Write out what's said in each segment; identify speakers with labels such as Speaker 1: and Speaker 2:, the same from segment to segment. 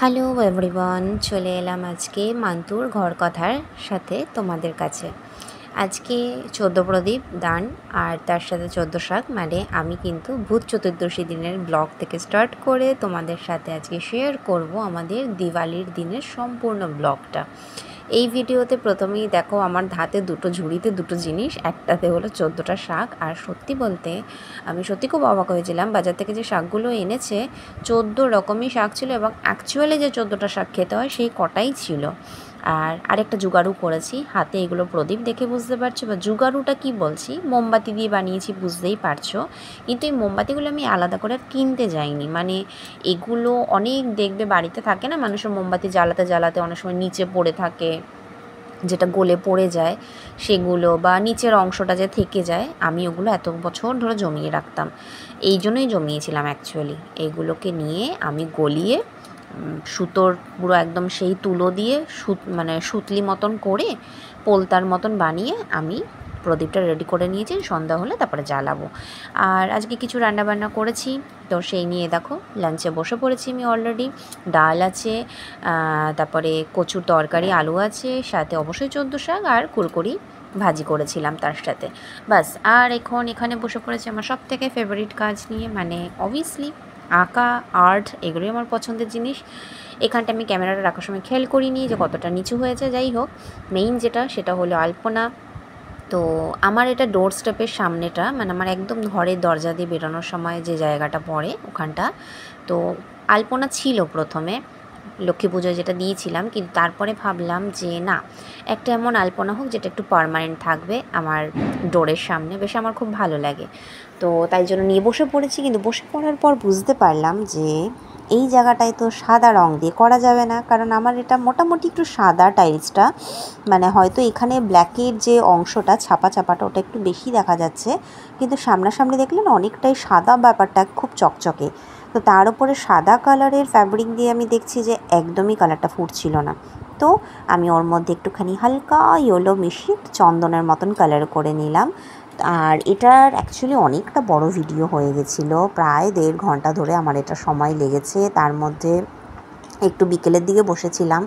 Speaker 1: Hello everyone, চলে এলাম আজকে মান্তুর ঘর কথার সাথে তোমাদের কাছে। আজকে 14 প্রদীপ দান আর তার সাথে 14 শাক, মানে আমি কিন্তু ভূত চতুর্দশী দিনের ব্লগ থেকে স্টার্ট করে তোমাদের সাথে আজকে শেয়ার করব আমাদের দিওয়ালির দিনের সম্পূর্ণ ব্লগটা। এই ভিডিওতে প্রথমেই দেখো আমার হাতে দুটো ঝুড়িতে দুটো জিনিস, একটাতে হলো 14টা শাক। আর সত্যি বলতে আমি সত্যি খুব অবাক হয়েছিলাম, বাজার থেকে যে শাকগুলো এনেছে 14 রকমই শাক ছিল এবং অ্যাকচুয়ালি যে 14টা শাক খেতে হয় সেই কটাই ছিল। আর আরেকটা জুগাড়ু করেছি হাতে, এগুলো প্রদীপ দেখে বুঝতে পারছো, বা জুগাড়ুটা কি বলছি, মোমবাতি দিয়ে বানিয়েছি বুঝতেই পারছো। কিন্তু এই মোমবাতিগুলো আমি আলাদা করে আর কিনতে যাইনি, মানে এগুলো অনেক দেখবে বাড়িতে থাকে না, মানুষের মোমবাতি জ্বালাতে জ্বালাতে অনেক সময় নিচে পড়ে থাকে, যেটা গলে পড়ে যায় সেগুলো, বা নিচের অংশটা যে থেকে যায়, আমি ওগুলো এত বছর ধরে জমিয়ে রাখতাম। এই জন্যই জমিয়েছিলাম অ্যাকচুয়ালি। এইগুলোকে নিয়ে আমি গলিয়ে সুতোর পুরো একদম সেই তুলো দিয়ে মানে সুতলি মতন করে পোলতার মতন বানিয়ে আমি প্রদীপটা রেডি করে নিয়েছি। সন্ধ্যা হলে তারপরে জ্বালাবো। আর আজকে কিছু রান্নাবান্না করেছি, তো সেই নিয়ে দেখো লাঞ্চে বসে পড়েছি আমি অলরেডি। ডাল আছে, তারপরে কচুর তরকারি, আলু আছে, সাথে অবশ্যই 14 শাক আর কুরকুরি ভাজি করেছিলাম তার সাথে। বাস, আর এখন এখানে বসে পড়েছি আমার সব থেকে ফেভারিট কাজ নিয়ে, মানে অবভিয়াসলি আঁকা, আর্ট, এগুলোই আমার পছন্দের জিনিস। এখানটা আমি ক্যামেরাটা রাখার সময় খেয়াল করিনি যে কতটা নিচু হয়েছে। যাই হোক, মেইন যেটা সেটা হলো আলপনা। তো আমার এটা ডোর স্টেপের সামনেটা, মানে আমার একদম ঘরের দরজা দিয়ে বেরোনোর সময় যে জায়গাটা পড়ে ওখানটা। তো আলপনা ছিল প্রথমে লক্ষ্মী পুজোয় যেটা দিয়েছিলাম, কিন্তু তারপরে ভাবলাম যে না, একটা এমন আলপনা হোক যেটা একটু পার্মানেন্ট থাকবে আমার ডোরের সামনে, বেশ আমার খুব ভালো লাগে। তো তাই জন্য নিয়ে বসে পড়েছি, কিন্তু বসে পড়ার পর বুঝতে পারলাম যে এই জায়গাটায় তো সাদা রং দিয়ে করা যাবে না, কারণ আমার এটা মোটামুটি একটু সাদা টাইলসটা, মানে হয়তো এখানে ব্ল্যাকের যে অংশটা ছাপা ছাপাটা ওটা একটু বেশি দেখা যাচ্ছে, কিন্তু সামনাসামনি দেখলে না অনেকটাই সাদা, ব্যাপারটা খুব চকচকে। তো তার উপরে সাদা কালারের ফ্যাব্রিক দিয়ে আমি দেখছি যে একদমই কালারটা ফুটছিল না। তো আমি ওর মধ্যে একটুখানি হালকা ইয়েলো মিশিয়ে চন্দনের মতন কালার করে নিলাম। আর এটার অ্যাকচুয়ালি অনেকটা বড় ভিডিও হয়ে গেছিলো, প্রায় 1.5 ঘন্টা ধরে আমার এটা সময় লেগেছে। তার মধ্যে একটু বিকেলের দিকে বসেছিলাম,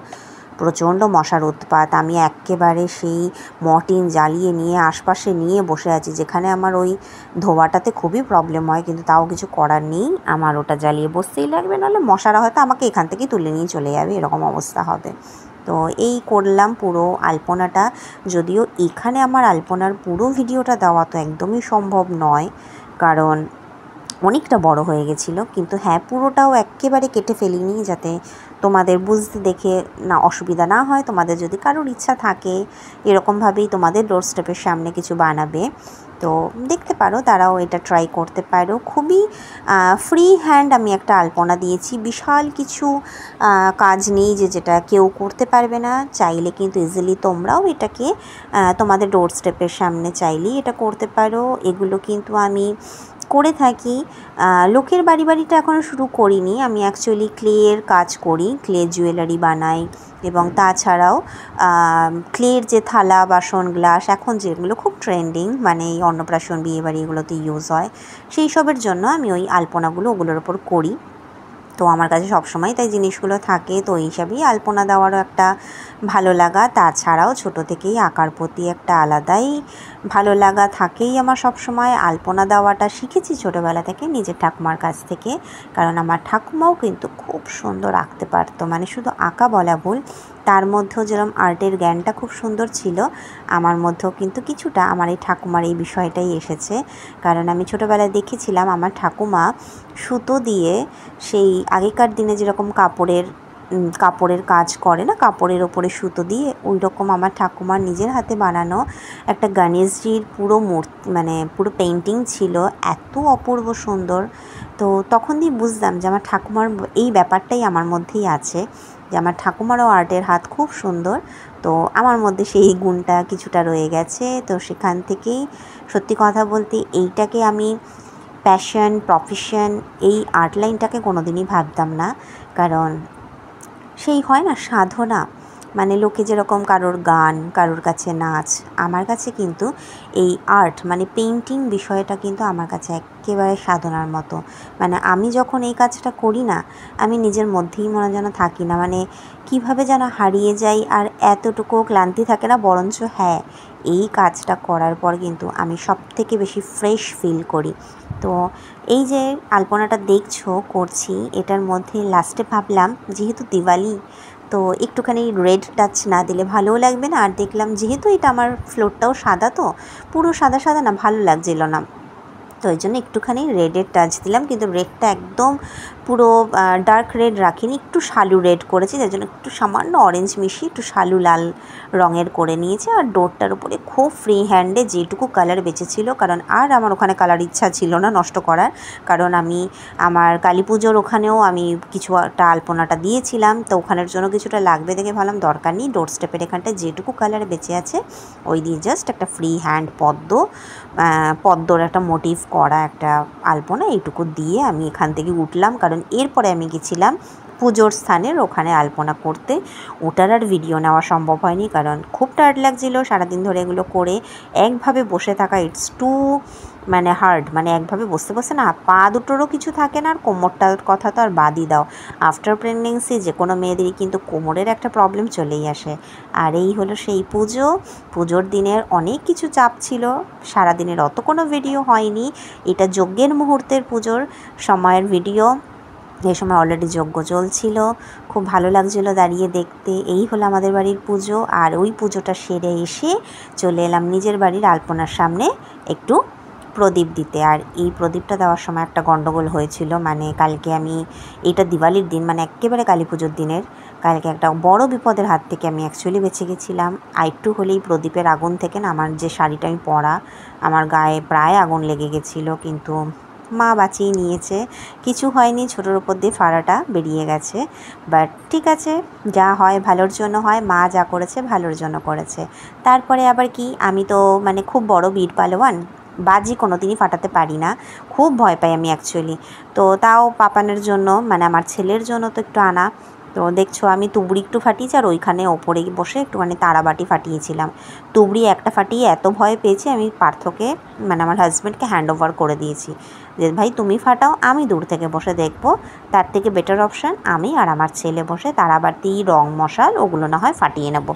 Speaker 1: প্রচণ্ড মশার উৎপাত। আমি একেবারে সেই মর্টিন জ্বালিয়ে নিয়ে আশপাশে নিয়ে বসে আছি, যেখানে আমার ওই ধোয়াটাতে খুবই প্রবলেম হয়, কিন্তু তাও কিছু করার নেই, আমার ওটা জ্বালিয়ে বসতেই লাগবে, নাহলে মশারা হয়তো আমাকে এখান থেকে তুলে নিয়ে চলে যাবে, এরকম অবস্থা হবে। তো এই করলাম পুরো আলপনাটা। যদিও এখানে আমার আলপনার পুরো ভিডিওটা দেওয়া তো একদমই সম্ভব নয়, কারণ অনেকটা বড় হয়ে গেছিলো, কিন্তু হ্যাঁ পুরোটাও একেবারে কেটে ফেলিনি, যাতে তোমাদের বুঝতে দেখে না অসুবিধা না হয়। তোমাদের যদি কারোর ইচ্ছা থাকে এরকমভাবেই তোমাদের ডোর স্টেপের সামনে কিছু বানাবে, তো দেখতে পারো, তারাও এটা ট্রাই করতে পারো। খুবই ফ্রি হ্যান্ড আমি একটা আলপনা দিয়েছি, বিশাল কিছু কাজ নেই যে যেটা কেউ করতে পারবে না। চাইলে কিন্তু ইজিলি তোমরাও এটাকে তোমাদের ডোর স্টেপের সামনে চাইলেই এটা করতে পারো। এগুলো কিন্তু আমি করে থাকি। লোকের বাড়িটা এখনও শুরু করিনি, আমি অ্যাকচুয়ালি ক্লের কাজ করি, ক্লে জুয়েলারি বানাই, এবং তাছাড়াও ক্লের যে থালা বাসন গ্লাস এখন যেগুলো খুব ট্রেন্ডিং, মানে এই অন্নপ্রাশন বিয়েবাড়ি এগুলোতে ইউজ হয়, সেই সবের জন্য আমি ওই আলপনাগুলো ওগুলোর ওপর করি। তো আমার কাছে সবসময় তাই জিনিসগুলো থাকে, তো এই হিসাবেই আলপনা দেওয়ারও একটা ভালো লাগা। তাছাড়াও ছোটো থেকেই আঁকার প্রতি একটা আলাদাই ভালো লাগা থাকেই আমার সবসময়। আলপনা দেওয়াটা শিখেছি ছোটোবেলা থেকে নিজের ঠাকুমার কাছ থেকে, কারণ আমার ঠাকুমাও কিন্তু খুব সুন্দর আঁকতে পারতো, মানে শুধু আঁকা বলা ভুল, তার মধ্যেও যেরকম আর্টের জ্ঞানটা খুব সুন্দর ছিল, আমার মধ্যেও কিন্তু কিছুটা আমার এই ঠাকুমার এই বিষয়টাই এসেছে। কারণ আমি ছোটোবেলায় দেখেছিলাম আমার ঠাকুমা সুতো দিয়ে, সেই আগেকার দিনে যেরকম কাপড়ের কাজ করে না, কাপড়ের ওপরে সুতো দিয়ে, ওই রকম আমার ঠাকুমার নিজের হাতে বানানো একটা গণেশজির পুরো মূর্তি, মানে পুরো পেন্টিং ছিল, এত অপূর্ব সুন্দর। তো তখন দিয়ে বুঝলাম যে আমার ঠাকুমার এই ব্যাপারটাই আমার মধ্যেই আছে, যে আমার ঠাকুমারও আর্টের হাত খুব সুন্দর। তো আমার মধ্যে সেই গুণটা কিছুটা রয়ে গেছে। তো সেখান থেকেই সত্যি কথা বলতে এইটাকে আমি প্যাশন, প্রফেশন, এই আর্ট লাইনটাকে কোনো দিনই ভাবতাম না, কারণ সেই হয় না সাধনা, মানে লোকে যেরকম কারোর গান, কারোর কাছে নাচ, আমার কাছে কিন্তু এই আর্ট মানে পেইন্টিং বিষয়টা কিন্তু আমার কাছে একেবারে সাধনার মতো। মানে আমি যখন এই কাজটা করি না, আমি নিজের মধ্যেই মনে যেন থাকি না, মানে কিভাবে যেন হারিয়ে যাই, আর এতটুকু ক্লান্তি থাকে না, বরঞ্চ হ্যাঁ, এই কাজটা করার পর কিন্তু আমি সবথেকে বেশি ফ্রেশ ফিল করি। তো এই যে আলপনাটা দেখছো করছি, এটার মধ্যে লাস্টে ভাবলাম যেহেতু দিওয়ালি, তো একটুখানি রেড টাচ না দিলে ভালোও লাগবে না। আর দেখলাম যেহেতু এটা আমার ফ্লোরটাও সাদা, তো পুরো সাদা সাদা না, ভালো লাগছিল না, তো ওই জন্য একটুখানি রেডের টাচ দিলাম। কিন্তু রেডটা একদম পুরো ডার্ক রেড রাখিনি, একটু শালু রেড করেছি, যার জন্য একটু সামান্য অরেঞ্জ মিশিয়ে একটু শালু লাল রঙের করে নিয়েছি। আর ডোরটার উপরে খুব ফ্রি হ্যান্ডে যেটুকু কালার বেঁচেছিল, কারণ আর আমার ওখানে কালার ইচ্ছা ছিল না নষ্ট করার, কারণ আমি আমার কালী পুজোর ওখানেও আমি কিছুটা আলপনাটা দিয়েছিলাম, তো ওখানের জন্য কিছুটা লাগবে দেখে ভাবলাম দরকার নেই, ডোর স্টেপের এখানটায় যেটুকু কালার বেঁচে আছে ওই দিয়ে জাস্ট একটা ফ্রি হ্যান্ড পদ্মর একটা মোটিভ করা একটা আলপনা এইটুকু দিয়ে আমি এখান থেকে উঠলাম। কারণ এরপরে আমি গেছিলাম পুজোর স্থানের ওখানে আলপনা করতে, ওটার আর ভিডিও নেওয়া সম্ভব হয়নি, কারণ খুব টায়ার্ড লাগছিলো সারাদিন ধরে এগুলো করে। একভাবে বসে থাকা ইটস টু মানে হার্ড, মানে একভাবে বসতে বসতে না পা দুটোরও কিছু থাকে না, আর কোমরটার কথা তো আর বাদই দাও। আফটার প্রেগনেন্সি যে কোনো মেয়েদেরই কিন্তু কোমরের একটা প্রবলেম চলেই আসে। আর এই হলো সেই পুজোর দিনের অনেক কিছু চাপ ছিল, সারাদিনের অত কোনো ভিডিও হয়নি। এটা যজ্ঞের মুহূর্তের পুজোর সময়ের ভিডিও, এই সময় অলরেডি যজ্ঞ চলছিল, খুব ভালো লাগছিলো দাঁড়িয়ে দেখতে। এই হলো আমাদের বাড়ির পুজো। আর ওই পুজোটা সেরে এসে চলে এলাম নিজের বাড়ির আলপনার সামনে একটু প্রদীপ দিতে। আর এই প্রদীপটা দেওয়ার সময় একটা গণ্ডগোল হয়েছিল, মানে কালকে আমি, এটা দিওয়ালির দিন, মানে একেবারে কালী পুজোর দিনের কালকে একটা বড় বিপদের হাত থেকে আমি অ্যাকচুয়ালি বেঁচে গেছিলাম। আরেকটু হলেই প্রদীপের আগুন থেকে না, আমার যে শাড়িটা আমি পরা, আমার গায়ে প্রায় আগুন লেগে গেছিলো, কিন্তু মা বাঁচিয়ে নিয়েছে, কিছু হয়নি, ছোটোর উপর দিয়ে ফাড়াটা বেরিয়ে গেছে। বাট ঠিক আছে, যা হয় ভালোর জন্য হয়, মা যা করেছে ভালোর জন্য করেছে। তারপরে আবার কি, আমি তো মানে খুব বড় বীর পালোয়ান, বাজি কোনো দিনই ফাটাতে পারি না, খুব ভয় পাই আমি অ্যাকচুয়ালি। তো তাও পাপানের জন্য, মানে আমার ছেলের জন্য তো একটু আনা। তো দেখছো আমি তুবড়ি একটু ফাটিয়েছি, আর ওইখানে ওপরে বসে একটুখানি তারাবাটি ফাটিয়েছিলাম। তুবড়ি একটা ফাটিয়ে এত ভয় পেয়েছি, আমি পার্থকে মানে আমার হাজব্যান্ডকে হ্যান্ড ওভার করে দিয়েছি, যে ভাই তুমি ফাটাও, আমি দূর থেকে বসে দেখবো। তার থেকে বেটার অপশান আমি আর আমার ছেলে বসে তারাবাতি, রং মশাল ওগুলো না হয় ফাটিয়ে নেব।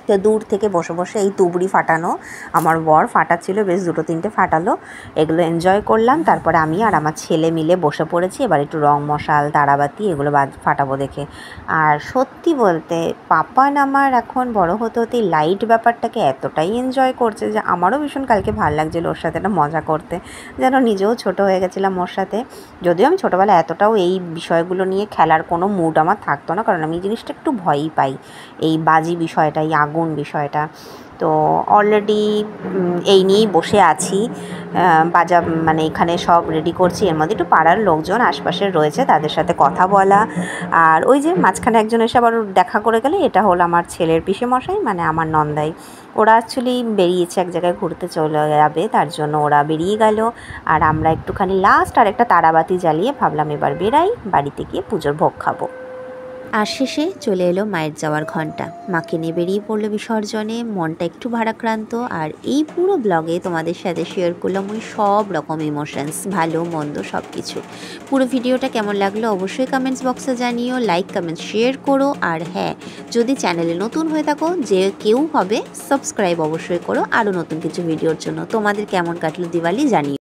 Speaker 1: তো দূর থেকে বসে বসে এই তুবড়ি ফাটানো, আমার বর ফাটাচ্ছিল, বেশ দুটো তিনটে ফাটালো, এগুলো এনজয় করলাম। তারপরে আমি আর আমার ছেলে মিলে বসে পড়েছি এবার একটু রং মশাল, তারাবাতি এগুলো ফাটাবো দেখে। আর সত্যি বলতে পাপান আমার এখন বড় হতে হতে লাইট ব্যাপারটাকে এতটাই এনজয় করছে যে আমারও ভীষণ কালকে ভালো লাগছিলো ওর সাথে একটা মজা করতে, যেন নিজেও ছোট হয়ে গেছিলাম ওর সাথে। যদিও আমি ছোটোবেলায় এতটাও এই বিষয়গুলো নিয়ে খেলার কোনো মুড আমার থাকতো না, কারণ আমি এই জিনিসটা একটু ভয়ই পাই, এই বাজি বিষয়টা, এই আগুন বিষয়টা। তো অলরেডি এই নিয়েই বসে আছি, বাজা মানে এখানে সব রেডি করছি, এর মধ্যে একটু পাড়ার লোকজন আশপাশের রয়েছে, তাদের সাথে কথা বলা। আর ওই যে মাঝখানে একজন এসে আবার দেখা করে গেলে, এটা হলো আমার ছেলের পিসেমশাই, মানে আমার নন্দাই। ওরা অ্যাকচুয়ালি বেরিয়েছে এক জায়গায় ঘুরতে চলে যাবে, তার জন্য ওরা বেরিয়ে গেল। আর আমরা একটুখানি লাস্ট আর একটা তারাবাতি জ্বালিয়ে ভাবলাম এবার বেরাই, বাড়িতে গিয়ে পুজোর ভোগ খাবো। আর শেষে চলে এলো মায়ের যাওয়ার ঘন্টা, মাকে নিয়ে বেরিয়ে পড়লো বিসর্জনে, মনটা একটু ভারাক্রান্ত। আর এই পুরো ব্লগে তোমাদের সাথে শেয়ার করলাম ওই সব রকম ইমোশনস, ভালো মন্দ সব কিছু। পুরো ভিডিওটা কেমন লাগলো অবশ্যই কমেন্টস বক্সে জানিও, লাইক কমেন্ট শেয়ার করো। আর হ্যাঁ, যদি চ্যানেলে নতুন হয়ে থাকো, যে কেউ হবে, সাবস্ক্রাইব অবশ্যই করো আরও নতুন কিছু ভিডিওর জন্য। তোমাদের কেমন কাটলো দিওয়ালি জানিও।